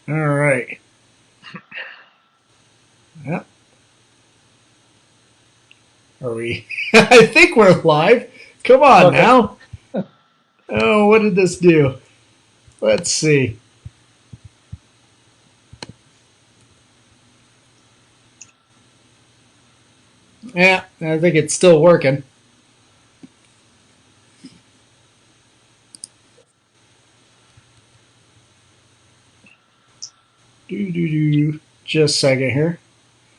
All right. Yeah. Are we? I think we're live. Come on Okay. now. Oh, what did this do? Let's see. Yeah, I think it's still working. Do do do. Just a second here.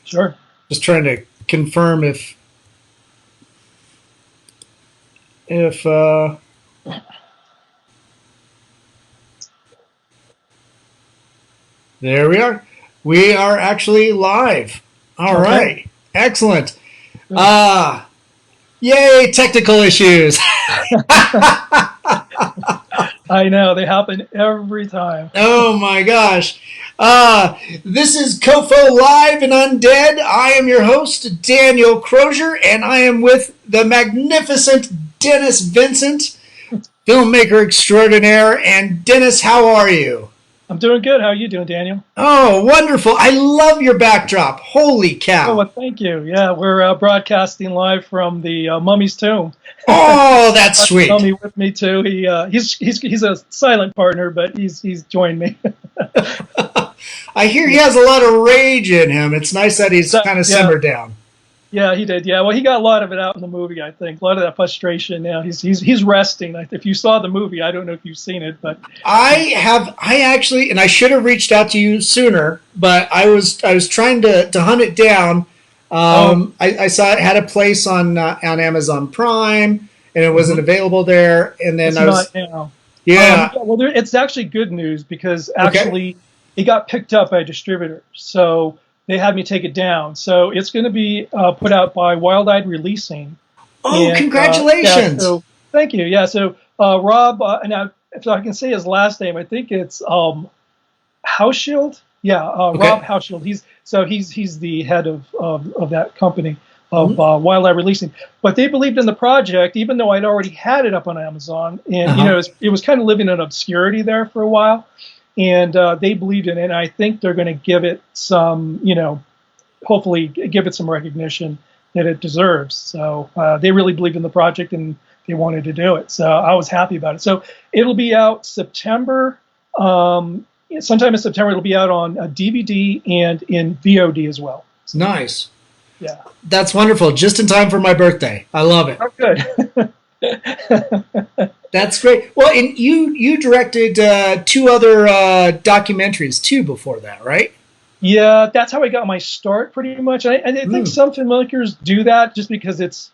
Sure. Just trying to confirm if there we are. We are actually live. All Okay. right. Excellent. Good. Ah, yay! Technical issues. I know they happen every time. Oh my gosh. This is COFOH Live and Undead. I am your host, Daniel Crosier, and I am with the magnificent Dennis Vincent, filmmaker extraordinaire. And Dennis, how are you? I'm doing good. How are you doing, Daniel? Oh, wonderful. I love your backdrop. Holy Oh, cow. well, thank you. Yeah, we're broadcasting live from the mummy's tomb. Oh, that's Got the sweet. mummy with me too. He's a silent partner, but he's joined me. I hear he has a lot of rage in him. It's nice that he's So, kind of yeah, simmered down. yeah, he did. Yeah, well, he got a lot of it out in the movie. I think a lot of that frustration. Now he's resting. If you saw the movie, I don't know if you've seen it, but I actually, and I should have reached out to you sooner, but I was trying to hunt it down. oh, I saw it had a place on Amazon Prime, and it wasn't mhm. available there. And then It's I was, not now. yeah, Yeah, well, it's actually good news because okay. actually it got picked up by a distributor. So they had me take it down. So it's going to be put out by Wild Eyed Releasing. Oh, And yeah, congratulations! so thank you. Yeah, so Rob, now if I can say his last name, I think it's Hauschild. Yeah, Rob Okay, Hauschild. He's the head of that company of mm-hmm. Wildlife Releasing. But they believed in the project, even though I'd already had it up on Amazon, and Uh-huh. it was kind of living in obscurity there for a while. And they believed in it. And I think they're going to give it some, hopefully give it some recognition that it deserves. So they really believed in the project and they wanted to do it. So I was happy about it. So it'll be out September. Sometime in September, it'll be out on a DVD and in VOD as well. So, Nice. yeah. That's wonderful. Just in time for my birthday. I love it. Oh, good. That's great. Well, and you directed two other documentaries too before that, right? Yeah, that's how I got my start pretty much. I think Mm. some filmmakers do that just because it's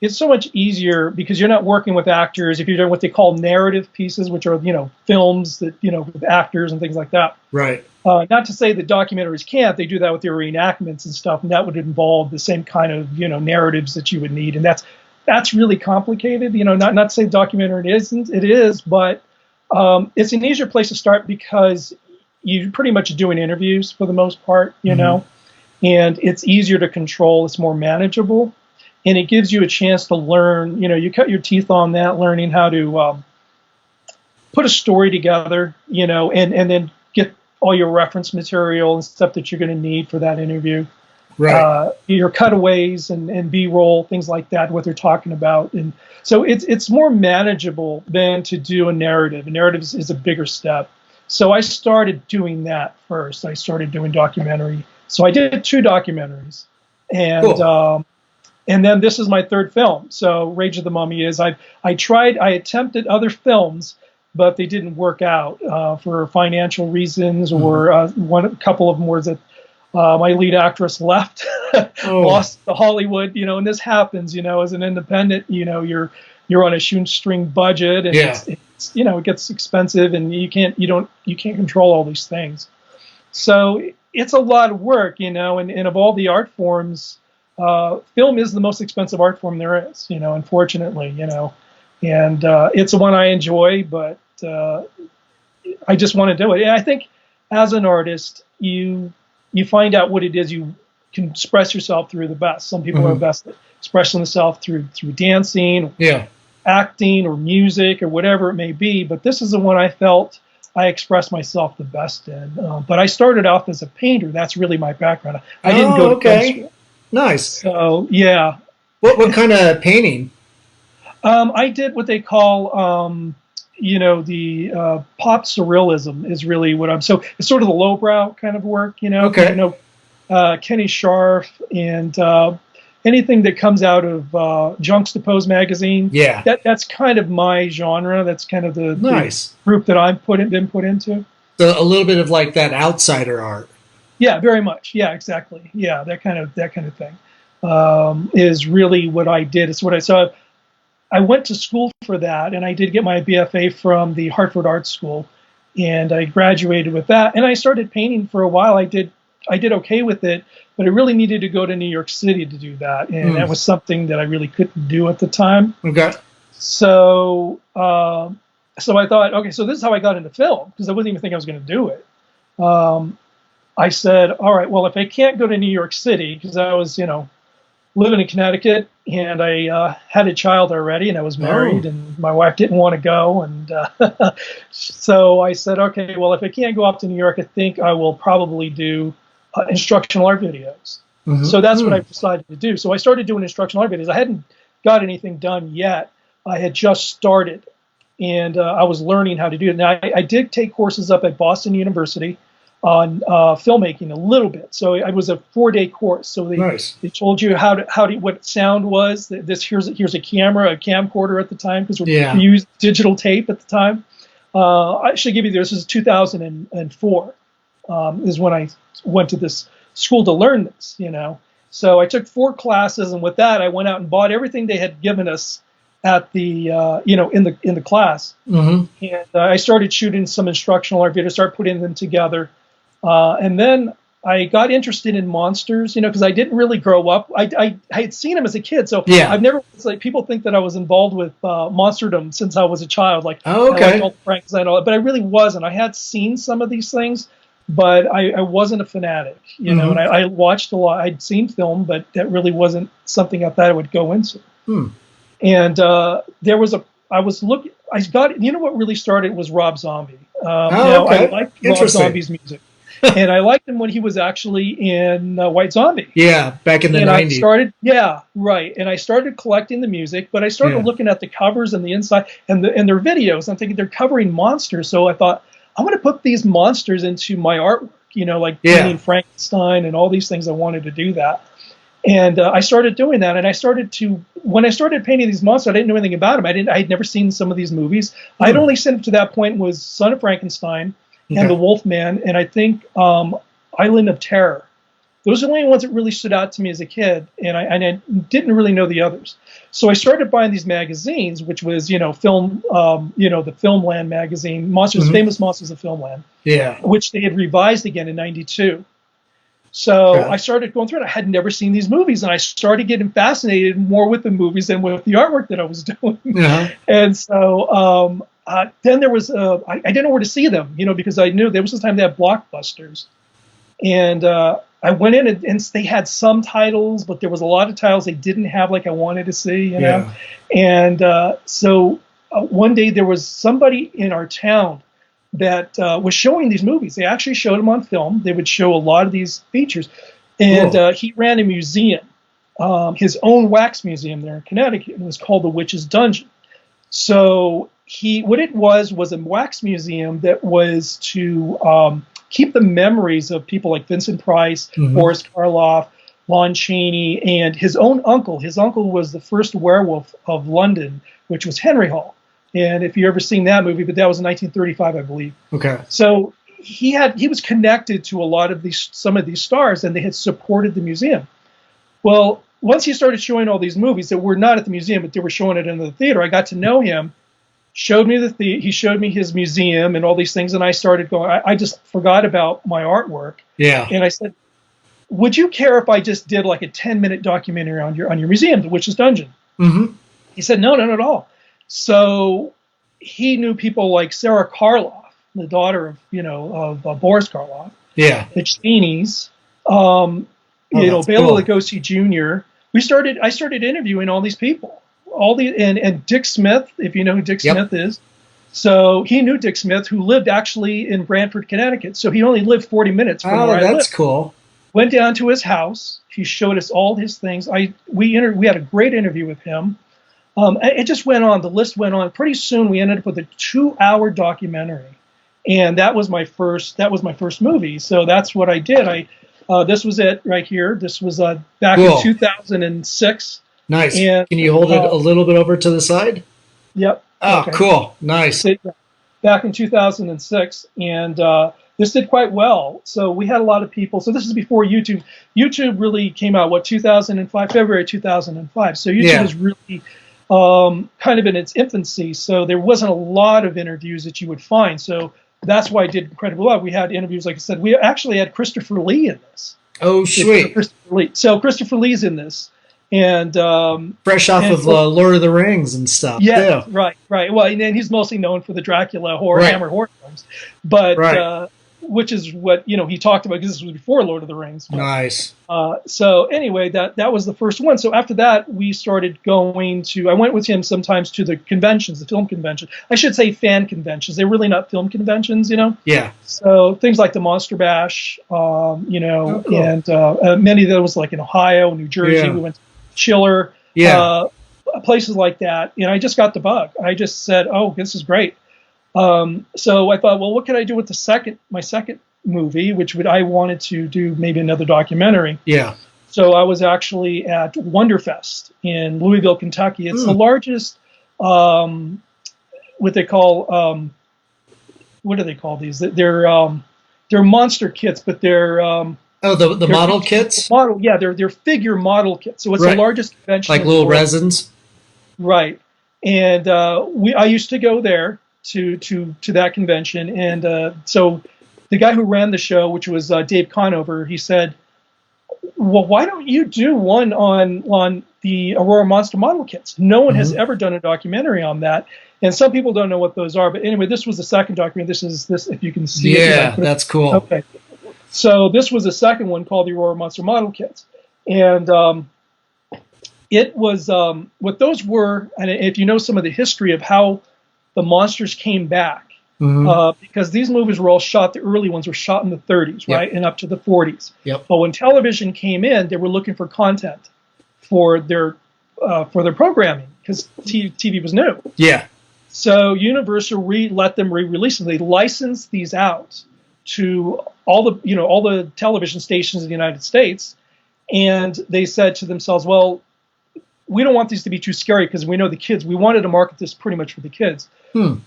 so much easier because you're not working with actors if you're doing what they call narrative pieces, which are films that with actors and things like that. Right. Not to say that documentaries can't; they do that with their reenactments and stuff, and that would involve the same kind of narratives that you would need, and that's really complicated. Not to say documentary it is, but it's an easier place to start because you're pretty much doing interviews for the most part, Mm-hmm. and it's easier to control. It's more manageable and it gives you a chance to learn. You cut your teeth on that, learning how to put a story together, and then get all your reference material and stuff that you're going to need for that interview. Right. Your cutaways and B-roll, things like that, what they're talking about, and so it's more manageable than to do a narrative. A narrative is a bigger step. So I started doing that first. I started doing documentary. So I did two documentaries, and Cool. and then this is my third film. So Rage of the Mummy is I attempted other films, but they didn't work out for financial reasons, Mm-hmm. or a couple of them were that my lead actress left, Oh, lost to Hollywood, and this happens, as an independent, you're on a shoestring budget, and yeah. it gets expensive, and you can't control all these things. So it's a lot of work, and of all the art forms, film is the most expensive art form there is, unfortunately, and it's the one I enjoy, but I just want to do it. And I think as an artist, you find out what it is you can express yourself through the best. Some people are Mm-hmm. best at expressing themselves through dancing, Yeah. acting, or music, or whatever it may be. But this is the one I felt I express myself the best in. But I started off as a painter. That's really my background. I didn't go to film school. Nice. So yeah. What kind of painting? I did what they call, the pop surrealism is really what I'm. So it's sort of the lowbrow kind of work, Okay. Kenny Scharf and anything that comes out of Juxtapose magazine. Yeah. That's kind of my genre. That's kind of the group that I've been put into. So a little bit of like that outsider art. Yeah, very much. Yeah, exactly. Yeah, that kind of thing is really what I did. It's what I saw. I went to school for that, and I did get my BFA from the Hartford Art School, and I graduated with that. And I started painting for a while. I did okay with it, but I really needed to go to New York City to do that, and that was something that I really couldn't do at the time. Okay. So I thought, okay, so this is how I got into film, because I wasn't even thinking I was going to do it. I said, all right, well, if I can't go to New York City, because I was, living in Connecticut, and I had a child already, and I was married, and my wife didn't want to go, and so I said, okay, well, if I can't go up to New York, I think I will probably do instructional art videos. So that's what I decided to do. So I started doing instructional art videos. I hadn't got anything done yet. I had just started, and I was learning how to do it. Now, I did take courses up at Boston University on filmmaking a little bit. So it was a 4-day course. So they told you what sound was. Here's a camera, a camcorder at the time, because we used digital tape at the time. I should give you this. This is 2004 is when I went to this school to learn this. So I took 4 classes, and with that, I went out and bought everything they had given us at the in the class, and I started shooting some instructional art videos, started putting them together. And then I got interested in monsters, because I didn't really grow up. I had seen them as a kid, so I've never. It's like people think that I was involved with monsterdom since I was a child. Like, I liked all the Franks and all that, but I really wasn't. I had seen some of these things, but I wasn't a fanatic, and I watched a lot. I'd seen film, but that really wasn't something I thought I would go into. And there was I got. What really started was Rob Zombie. I liked Rob Zombie's music. And I liked him when he was actually in White Zombie. Yeah, back in the 90s. And I started collecting the music, but I started looking at the covers and the inside and their videos. I'm thinking they're covering monsters, so I thought I'm going to put these monsters into my artwork. Painting Frankenstein and all these things. I wanted to do that, and I started doing that. And when I started painting these monsters, I didn't know anything about them. I had never seen some of these movies. I'd only seen up to that point was Son of Frankenstein. And The Wolfman, and I think Island of Terror. Those are the only ones that really stood out to me as a kid, and I didn't really know the others. So I started buying these magazines, which was, film, the Filmland magazine, Famous Monsters of Filmland, which they had revised again in '92. So I started going through it. I had never seen these movies, and I started getting fascinated more with the movies than with the artwork that I was doing. And so then there was, I didn't know where to see them, because I knew there was this time they had Blockbusters. And I went in and they had some titles, but there was a lot of titles they didn't have like I wanted to see, And so one day there was somebody in our town that was showing these movies. They actually showed them on film. They would show a lot of these features. And he ran a museum, his own wax museum there in Connecticut. It was called the Witch's Dungeon. So what it was a wax museum that was to keep the memories of people like Vincent Price, Boris Karloff, Lon Chaney, and his own uncle. His uncle was the first werewolf of London, which was Henry Hall. And if you ever seen that movie, but that was in 1935, I believe. Okay. So he was connected to a lot of some of these stars, and they had supported the museum. Well, once he started showing all these movies that were not at the museum, but they were showing it in the theater, I got to know him. He showed me his museum and all these things, and I started going. I just forgot about my artwork. Yeah. And I said, "Would you care if I just did like a 10-minute documentary on your museum, the Witch's Dungeon?" He said, "No, not at all." So he knew people like Sarah Karloff, the daughter of Boris Karloff. Yeah. The Cheneys, Bela Lugosi Jr. I started interviewing all these people. And Dick Smith, if you know who Dick Smith is. So he knew Dick Smith, who lived actually in Brantford, Connecticut. So he only lived 40 minutes from where I lived. Oh, that's cool. Went down to his house. He showed us all his things. We had a great interview with him. It just went on. The list went on. Pretty soon, we ended up with a 2-hour documentary, and that was my first movie. So that's what I did. This was it right here. This was back in 2006. Nice. And, can you hold it a little bit over to the side? Yep. Oh, okay. Cool. Nice. Back in 2006, and this did quite well. So we had a lot of people. So this is before YouTube. YouTube really came out, 2005, February 2005. So YouTube was really kind of in its infancy. So there wasn't a lot of interviews that you would find. So that's why I did incredibly well. We had interviews, like I said. We actually had Christopher Lee in this. Oh, sweet. Christopher Lee. So Christopher Lee's in this. And fresh off of Lord of the Rings and stuff. Yeah, right. Well, and he's mostly known for the Dracula Hammer horror films, but which is what he talked about, because this was before Lord of the Rings. But, nice. So anyway, that was the first one. So after that, we started going to. I went with him sometimes to the conventions, the film convention. I should say fan conventions. They're really not film conventions, Yeah. So things like the Monster Bash, cool. And many of those, like in Ohio, New Jersey. Yeah. We went to Chiller, places like that. And I just got the bug. I just said, "Oh, this is great." So I thought, well, what could I do with my second movie, which I wanted to do maybe another documentary. Yeah. So I was actually at Wonderfest in Louisville, Kentucky. It's the largest, what they call, what do they call these? They're monster kits, but they're the model kits? They're figure model kits. So it's the largest convention. Like little resins? Right. And I used to go there to that convention. And so the guy who ran the show, which was Dave Conover, he said, well, why don't you do one on the Aurora Monster model kits? No one has ever done a documentary on that. And some people don't know what those are. But anyway, this was the second documentary. This is if you can see it. Yeah, that's cool. Okay. So this was the second one called the Aurora Monster model kits. And it was what those were. And if you know some of the history of how the monsters came back, because these movies were all shot, the early ones were shot in the 30s, right, and up to the 40s. Yep. But when television came in, they were looking for content for their programming, because TV was new. Yeah. So Universal let them re-release them. They licensed these out to all the television stations in the United States, and they said to themselves, well, we don't want these to be too scary because we know the kids. We wanted to market this pretty much for the kids.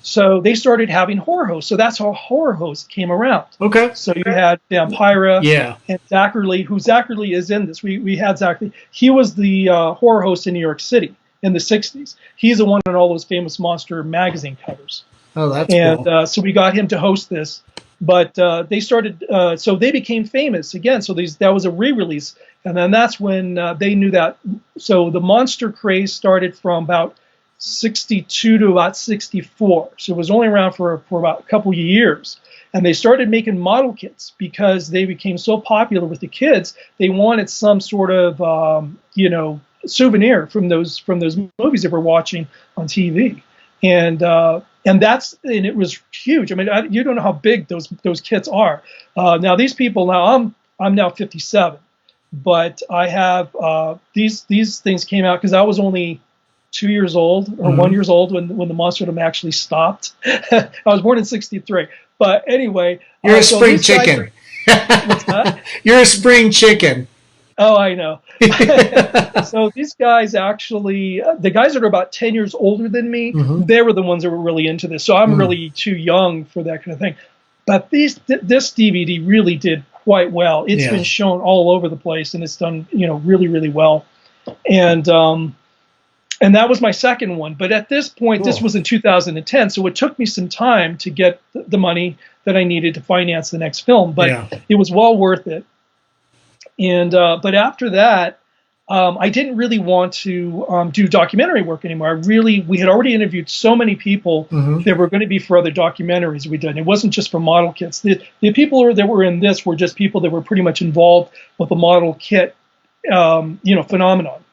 So they started having horror hosts. So that's how horror hosts came around. Okay. So you had Vampira and Zachary, who Zachary is in this. We had Zachary. He was the horror host in New York City in the 60s. He's the one on all those famous monster magazine covers. Oh, that's cool. So we got him to host this. But they started, so they became famous again. So that was a re-release. And then that's when they knew that. So the monster craze started from about 62 to about 64. So it was only around for about a couple of years. And they started making model kits because they became so popular with the kids. They wanted some sort of, souvenir from those movies they were watching on TV. And it was huge. I mean, you don't know how big those kits are. Now these people, I'm now 57, but I have these things came out because I was only 2 years old or 1 year old when the monsterdom actually stopped. I was born in '63, but anyway, you're a spring chicken. What's that? You're a spring chicken. Oh, I know. So these guys actually, the guys that are about 10 years older than me, they were the ones that were really into this. So I'm really too young for that kind of thing. But this DVD really did quite well. It's been shown all over the place, and it's done, really, really well. And that was my second one. But at this point, this was in 2010, so it took me some time to get the money that I needed to finance the next film. But it was well worth it. And but after that, I didn't really want to do documentary work anymore. We had already interviewed so many people that were going to be for other documentaries we did. It wasn't just for model kits. The people that were in this were just people that were pretty much involved with the model kit, phenomenon.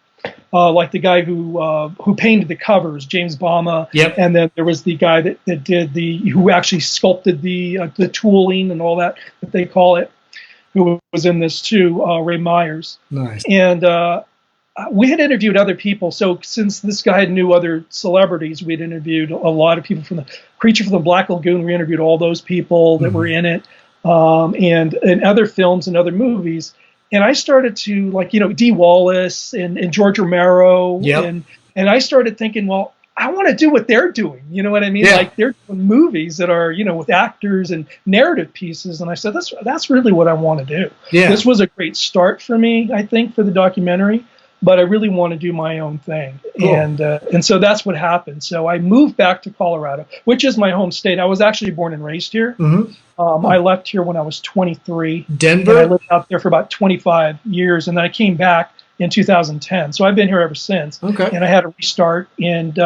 like the guy who painted the covers, James Bama. Yep. And then there was the guy that did who actually sculpted the tooling and all that they call it, who was in this too, Ray Myers. Nice. And we had interviewed other people. So since this guy knew other celebrities, we'd interviewed a lot of people from the Creature from the Black Lagoon. We interviewed all those people that were in it, and in other films and other movies. And I started to, like, Dee Wallace and George Romero. Yep. And I started thinking, well, I want to do what they're doing. You know what I mean? Yeah. Like, they're doing movies that are, with actors and narrative pieces. And I said, that's really what I want to do. Yeah. This was a great start for me, I think, for the documentary. But I really want to do my own thing. Cool. And so that's what happened. So I moved back to Colorado, which is my home state. I was actually born and raised here. I left here when I was 23. Denver? And I lived out there for about 25 years. And then I came back in 2010. So I've been here ever since. Okay. And I had to restart and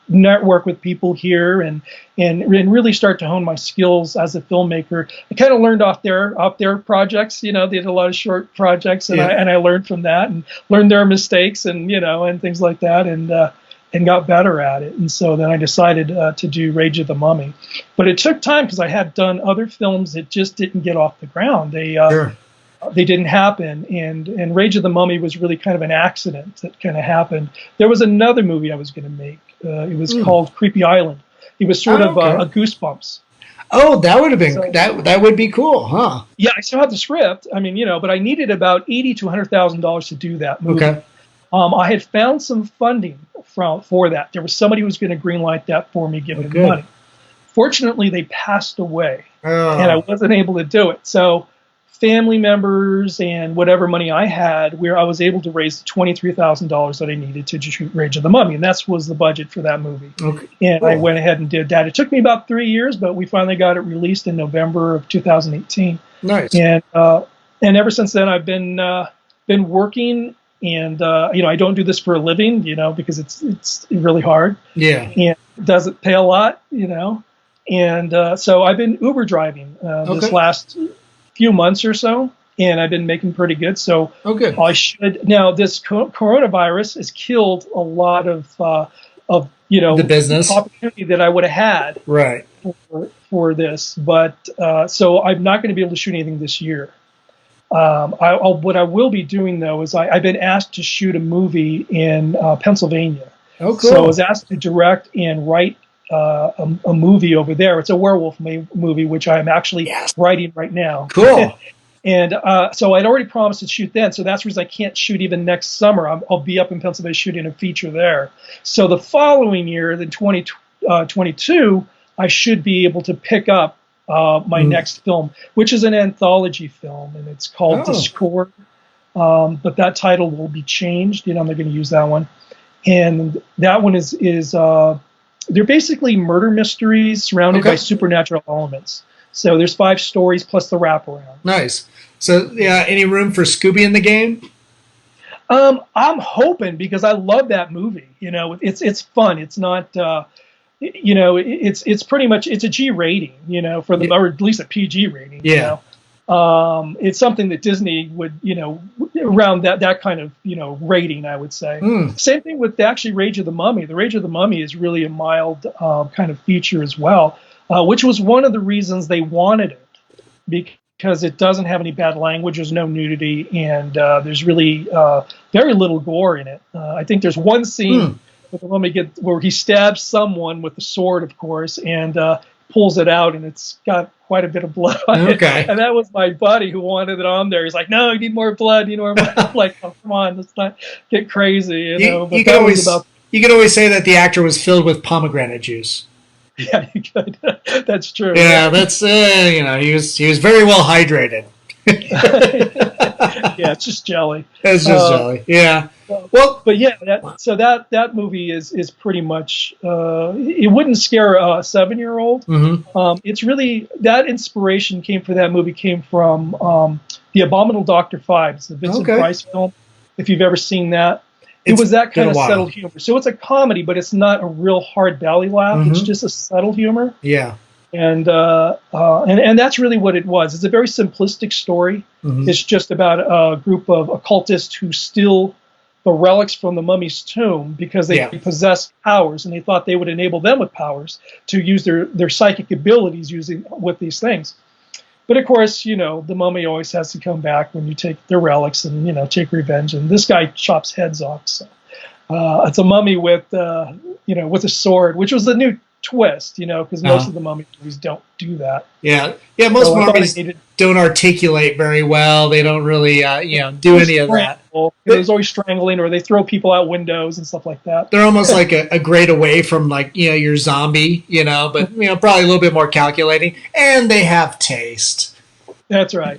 network with people here and really start to hone my skills as a filmmaker. I kind of learned off their projects. They did a lot of short projects, and I learned from that and learned their mistakes and and things like that, and got better at it. And so then I decided to do Rage of the Mummy, but it took time because I had done other films that just didn't get off the ground. They didn't happen, and Rage of the Mummy was really kind of an accident that kind of happened. There was another movie I was going to make. It was called Creepy Island. It was sort of a Goosebumps. Oh, that would have been that would be cool, huh? Yeah, I still have the script. I mean, but I needed about $80,000 to $100,000 to do that movie. Okay. I had found some funding for that. There was somebody who was going to greenlight that for me, give me money. Fortunately, they passed away, and I wasn't able to do it. So family members and whatever money I had, where I was able to raise the $23,000 that I needed to shoot Rage of the Mummy, and that was the budget for that movie. Okay. And I went ahead and did that. It took me about 3 years, but we finally got it released in November of 2018. Nice. And ever since then, I've been working, and I don't do this for a living, because it's really hard. Yeah. And it doesn't pay a lot, and so I've been Uber driving this last few months or so, and I've been making pretty good. So I should now. This coronavirus has killed a lot of the business opportunity that I would have had for this. But so I'm not going to be able to shoot anything this year. What I will be doing though is I've been asked to shoot a movie in Pennsylvania. Oh, cool! So I was asked to direct and write a movie over there. It's a werewolf movie, which I'm actually writing right now. Cool. And so I'd already promised to shoot then, so that's the reason I can't shoot even next summer. I'll be up in Pennsylvania shooting a feature there. So the following year, in 2022, I should be able to pick up my next film, which is an anthology film, and it's called Discord. But that title will be changed. I'm not going to use that one. And that one is they're basically murder mysteries surrounded by supernatural elements. So there's 5 stories plus the wraparound. Nice. So any room for Scooby in the game? I'm hoping, because I love that movie. It's fun. It's not. It's pretty much it's a G rating. For the or at least a PG rating. Yeah. It's something that Disney would, around that kind of, rating, I would say. Same thing with actually Rage of the Mummy. The Rage of the Mummy is really a mild kind of feature as well, which was one of the reasons they wanted it, because it doesn't have any bad language, there's no nudity, and there's really very little gore in it. I think there's one scene with the mummy where he stabs someone with a sword, of course, and pulls it out, and it's got quite a bit of blood on it. And that was my buddy who wanted it on there. He's like, no, you need more blood. I'm like, oh, come on, let's not get crazy. But you could always say that the actor was filled with pomegranate juice. Yeah, you could. That's true. Yeah, that's he was very well hydrated. Yeah, it's just jelly. It's just jelly. Yeah. Well, but yeah, that movie is pretty much it wouldn't scare a 7-year-old. It's really that inspiration came from The Abominable Dr. Phibes, the Vincent Price film. If you've ever seen that, it was that kind of subtle humor. So it's a comedy, but it's not a real hard belly laugh. It's just a subtle humor. Yeah. And that's really what it was. It's a very simplistic story. It's just about a group of occultists who steal the relics from the mummy's tomb because they possessed powers, and they thought they would enable them with powers to use their psychic abilities using with these things. But of course, you know, the mummy always has to come back when you take their relics and, you know, take revenge. And this guy chops heads off. So it's a mummy with, you know, with a sword, which was the new twist, you know, because most of the mummy movies don't do that. Yeah, most mummies don't articulate very well. They don't really, you know, do any of that. There's always strangling, or they throw people out windows and stuff like that. They're almost like a grade away from, like, you know, your zombie, you know, but, you know, probably a little bit more calculating, and they have taste. That's right.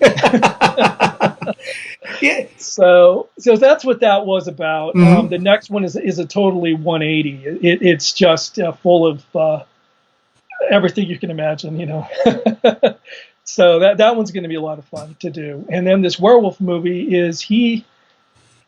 Yeah. So that's what that was about. The next one is a totally 180. It's just full of everything you can imagine, you know. So that one's going to be a lot of fun to do. And then this werewolf movie is he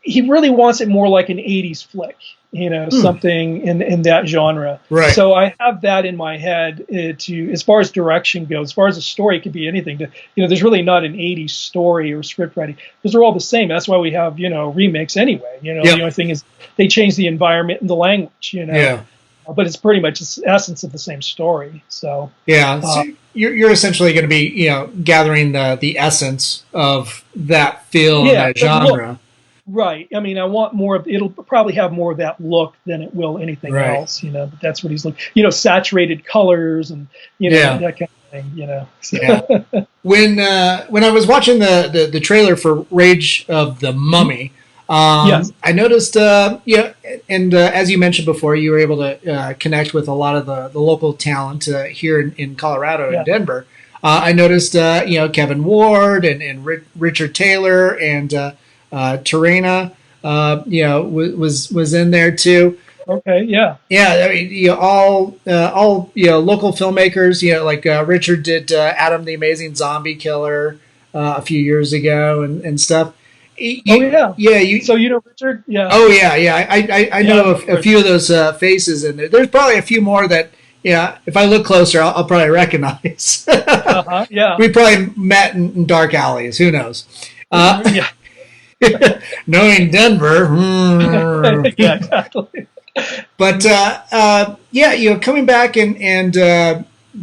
really wants it more like an 80s flick, you know, something in that genre. Right. So I have that in my head to, as far as direction goes, as far as a story, it could be anything. You know, there's really not an 80s story or script writing because they're all the same. That's why we have, you know, remakes anyway. You know, the only thing is they change the environment and the language, you know. Yeah. But it's pretty much the essence of the same story. So so you're essentially going to be, you know, gathering the essence of that film, that genre. Right. I mean, I want more of, it'll probably have more of that look than it will anything else, you know, but that's what he's looking, you know, saturated colors and, you know, that kind of thing, you know. So. When I was watching the trailer for Rage of the Mummy, I noticed, and as you mentioned before, you were able to connect with a lot of the local talent here in Colorado and Denver. I noticed, you know, Kevin Ward and Richard Taylor and Tarina, you know, was in there too. Okay, yeah. I mean, you know, all you know, local filmmakers. You know, like Richard did Adam the Amazing Zombie Killer a few years ago and stuff. So you know Richard? Yeah. Oh yeah. I know a few of those faces in there. There's probably a few more that, if I look closer, I'll probably recognize. Yeah. We probably met in dark alleys. Who knows? Knowing Denver. Yeah, exactly. But you know, coming back and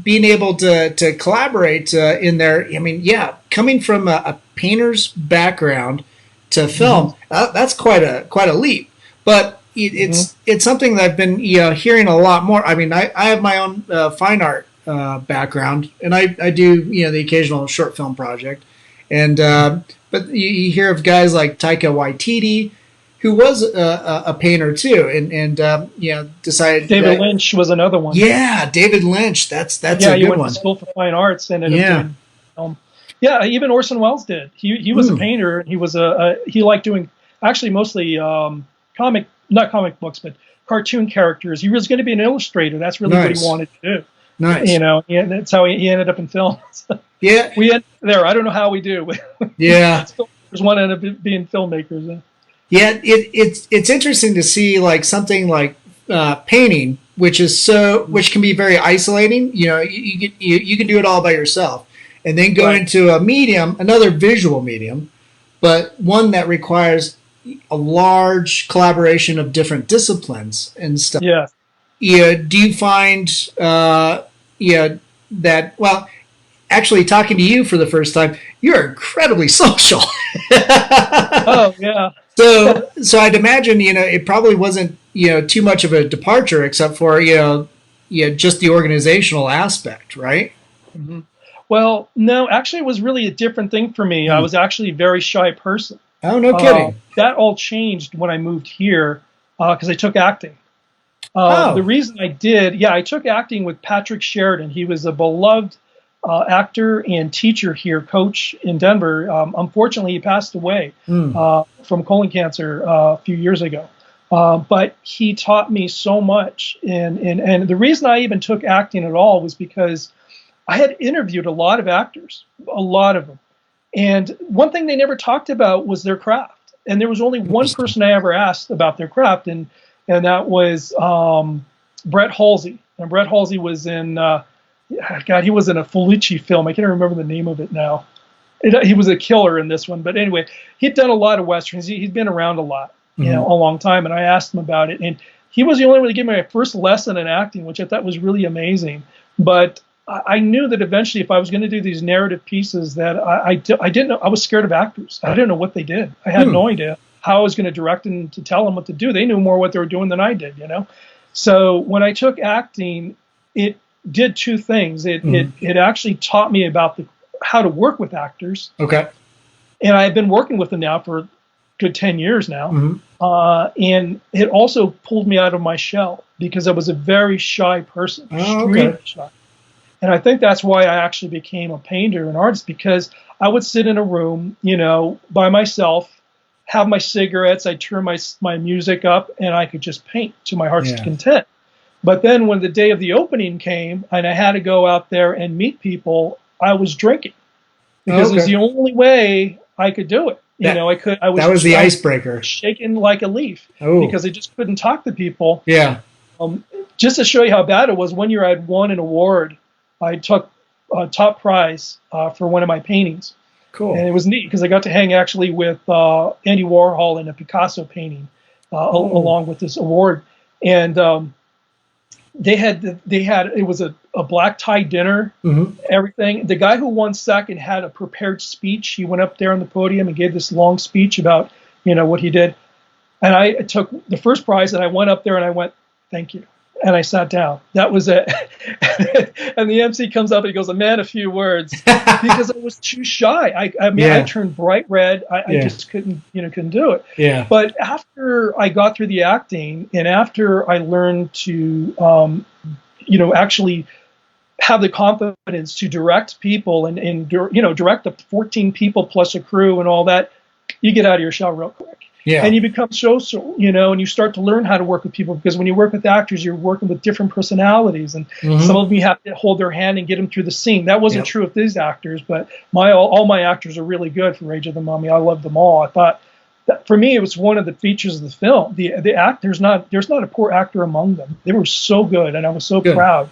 being able to collaborate in there. I mean, coming from a painter's background to film, that's quite a leap. But it's something that I've been hearing a lot more. I mean, I have my own fine art background, and I do the occasional short film project, and but you hear of guys like Taika Waititi, who was a painter too, and decided. David Lynch was another one. Yeah, David Lynch. That's a good one. He went to school for fine arts and ended up doing film. Yeah, even Orson Welles did. He was a painter. And he was he liked doing actually mostly not comic books, but cartoon characters. He was going to be an illustrator. That's really what he wanted to do. Nice. And that's how he ended up in film. Yeah, we ended there. I don't know how we do. Yeah, there's one ended up being filmmakers. Yeah, it's interesting to see like something like painting, which can be very isolating. You know, you can do it all by yourself, and then go into another visual medium, but one that requires a large collaboration of different disciplines and stuff. Yeah. Do you find that actually talking to you for the first time, you're incredibly social. Oh yeah. So I'd imagine it probably wasn't too much of a departure, except for just the organizational aspect, right? Mm-hmm. Well, no, actually, it was really a different thing for me. I was actually a very shy person. Oh, no kidding. That all changed when I moved here because I took acting. The reason I did, I took acting with Patrick Sheridan. He was a beloved actor and teacher here, coach in Denver. Unfortunately, he passed away from colon cancer a few years ago. But he taught me so much. And the reason I even took acting at all was because I had interviewed a lot of actors, a lot of them. And one thing they never talked about was their craft. And there was only one person I ever asked about their craft, and that was Brett Halsey. And Brett Halsey was in, he was in a Fellini film. I can't remember the name of it now. He was a killer in this one. But anyway, he'd done a lot of Westerns. He'd been around a lot. a long time, and I asked him about it, and he was the only one to give me my first lesson in acting, which I thought was really amazing. But I knew that eventually, if I was going to do these narrative pieces, that I didn't know. I was scared of actors. I didn't know what they did. I had no idea how I was going to direct them to tell them what to do. They knew more what they were doing than I did, So when I took acting, it did two things. It actually taught me about how to work with actors. Okay. And I've been working with them now for a good 10 years now. And it also pulled me out of my shell because I was a very shy person, extremely shy. And I think that's why I actually became a painter and artist, because I would sit in a room, by myself, have my cigarettes, I'd turn my music up, and I could just paint to my heart's content. But then when the day of the opening came and I had to go out there and meet people, I was drinking because it was the only way I could do it. That was the icebreaker. Shaking like a leaf because I just couldn't talk to people. Yeah. Just to show you how bad it was, one year I'd won an award. I took a top prize for one of my paintings. Cool. And it was neat because I got to hang actually with Andy Warhol in a Picasso painting along with this award. And they had it was a black tie dinner, everything. The guy who won second had a prepared speech. He went up there on the podium and gave this long speech about what he did. And I took the first prize and I went up there and I went, "Thank you." And I sat down. That was it. And the MC comes up and he goes, "A man, a few words," because I was too shy. I turned bright red. I just couldn't do it. Yeah. But after I got through the acting, and after I learned to, actually have the confidence to direct people and direct the 14 people plus a crew and all that, you get out of your shell real quick. Yeah. And you become social, and you start to learn how to work with people, because when you work with actors, you're working with different personalities, and some of them you have to hold their hand and get them through the scene. That wasn't true with these actors, but all my actors are really good for Rage of the Mummy. I love them all. I thought that for me, it was one of the features of the film. There's not a poor actor among them. They were so good, and I was so proud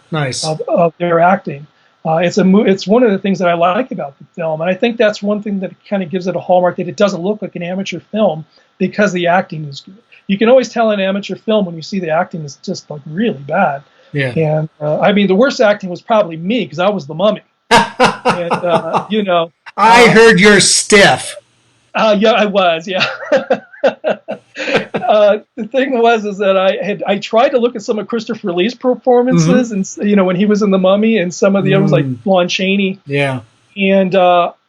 of their acting. It's one of the things that I like about the film, and I think that's one thing that kind of gives it a hallmark, that it doesn't look like an amateur film because the acting is good. You can always tell an amateur film when you see the acting is just like really bad. Yeah. And the worst acting was probably me, because I was the mummy. And I heard you're stiff. Yeah, I was. Yeah. The thing was that I tried to look at some of Christopher Lee's performances, and when he was in The Mummy, and some of the others like Lon Chaney. Yeah. And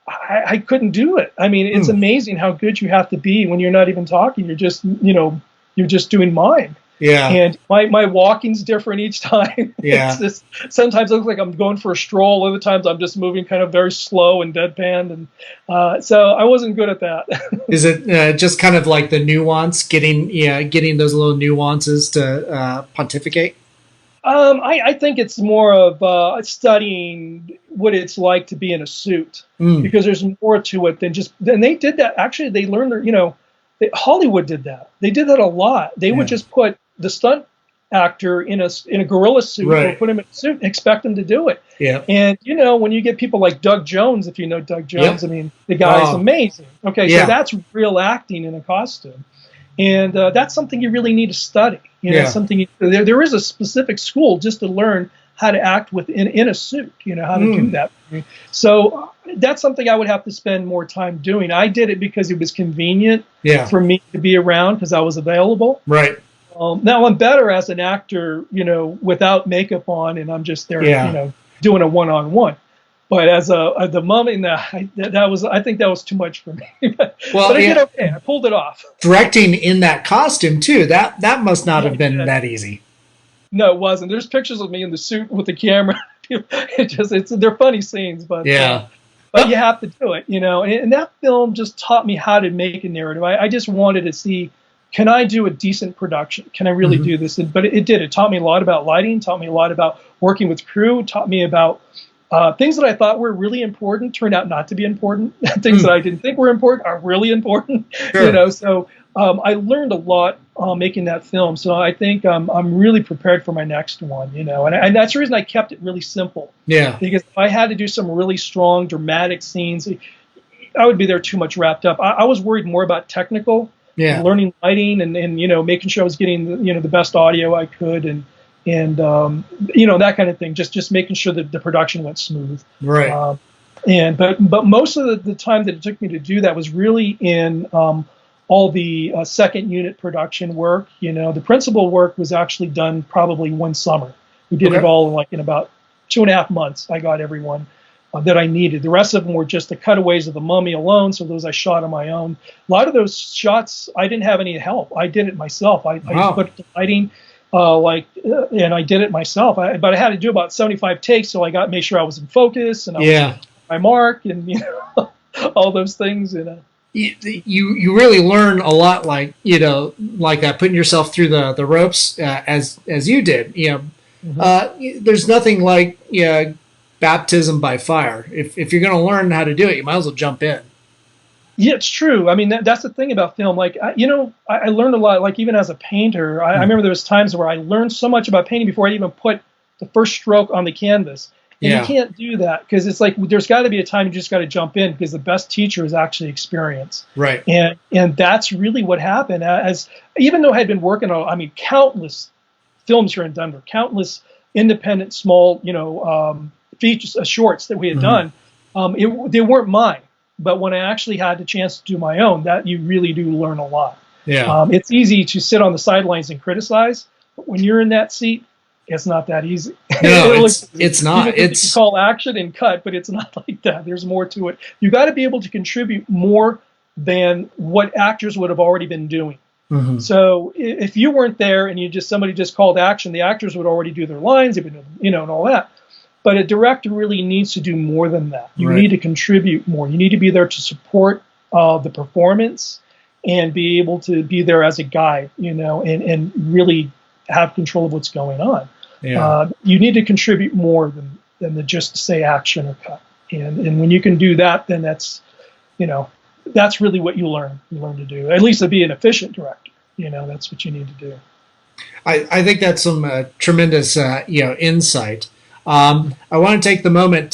I couldn't do it. I mean, it's amazing how good you have to be when you're not even talking. You're just you're just doing mime. Yeah. And my walking's different each time. Yeah. It's just, sometimes it looks like I'm going for a stroll. Other times I'm just moving kind of very slow and deadpan. And so I wasn't good at that. Is it just kind of like the nuance, getting those little nuances to pontificate? I think it's more of studying what it's like to be in a suit, because there's more to it than just. And they did that. Actually, they learned Hollywood did that. They did that a lot. They would just put the stunt actor in a gorilla suit, or put him in a suit and expect him to do it. Yeah. And when you get people like Doug Jones, if you know Doug Jones, I mean, the guy's amazing. Okay, so that's real acting in a costume. And that's something you really need to study. There is a specific school just to learn how to act in a suit, how to do that. So that's something I would have to spend more time doing. I did it because it was convenient for me to be around, because I was available. Right. Now I'm better as an actor, without makeup on, and I'm just there, doing a one-on-one. But as the mummy, I think that was too much for me. But I did okay. I pulled it off. Directing in that costume too, that must not have been that easy. No, it wasn't. There's pictures of me in the suit with the camera. They're funny scenes, but but you have to do it, And that film just taught me how to make a narrative. I just wanted to see, can I do a decent production? Can I really do this? But it did. It taught me a lot about lighting. Taught me a lot about working with crew. Taught me about things that I thought were really important turned out not to be important. Things that I didn't think were important are really important. Sure. So I learned a lot making that film. So I think I'm really prepared for my next one. And that's the reason I kept it really simple. Yeah. Because if I had to do some really strong, dramatic scenes, I would be there too much wrapped up. I was worried more about technical. Yeah. learning lighting and making sure I was getting the best audio I could and that kind of thing. Just making sure that the production went smooth. Right. But most of the time that it took me to do that was really in all the second unit production work. The principal work was actually done probably one summer. We did it all like in about 2.5 months. I got everyone that I needed. The rest of them were just the cutaways of the mummy alone. So those I shot on my own. A lot of those shots, I didn't have any help. I did it myself. I just put the lighting, and I did it myself. But I had to do about 75 takes, so I made sure I was in focus and I was my mark and all those things. You really learn a lot, like that, putting yourself through the ropes as you did. There's nothing like baptism by fire. If you're going to learn how to do it, you might as well jump in. Yeah, it's true. I mean, that's the thing about film. Like, I learned a lot. Like, even as a painter, I remember there was times where I learned so much about painting before I even put the first stroke on the canvas. And you can't do that because it's like there's got to be a time you just got to jump in because the best teacher is actually experience. Right. And that's really what happened. Even though I had been working on, countless films here in Denver, countless independent small, features, shorts that we had done, they weren't mine. But when I actually had the chance to do my own, that you really do learn a lot. Yeah. It's easy to sit on the sidelines and criticize, but when you're in that seat, it's not that easy. No, it's not. It's call action and cut, but it's not like that. There's more to it. You got to be able to contribute more than what actors would have already been doing. Mm-hmm. So if you weren't there and somebody just called action, the actors would already do their lines, and all that. But a director really needs to do more than that. You need to contribute more. You need to be there to support the performance and be able to be there as a guide, and really have control of what's going on. Yeah. You need to contribute more than just say action or cut. And when you can do that, then that's really what you learn. You learn to do, at least to be an efficient director. That's what you need to do. I think that's some tremendous insight. I want to take the moment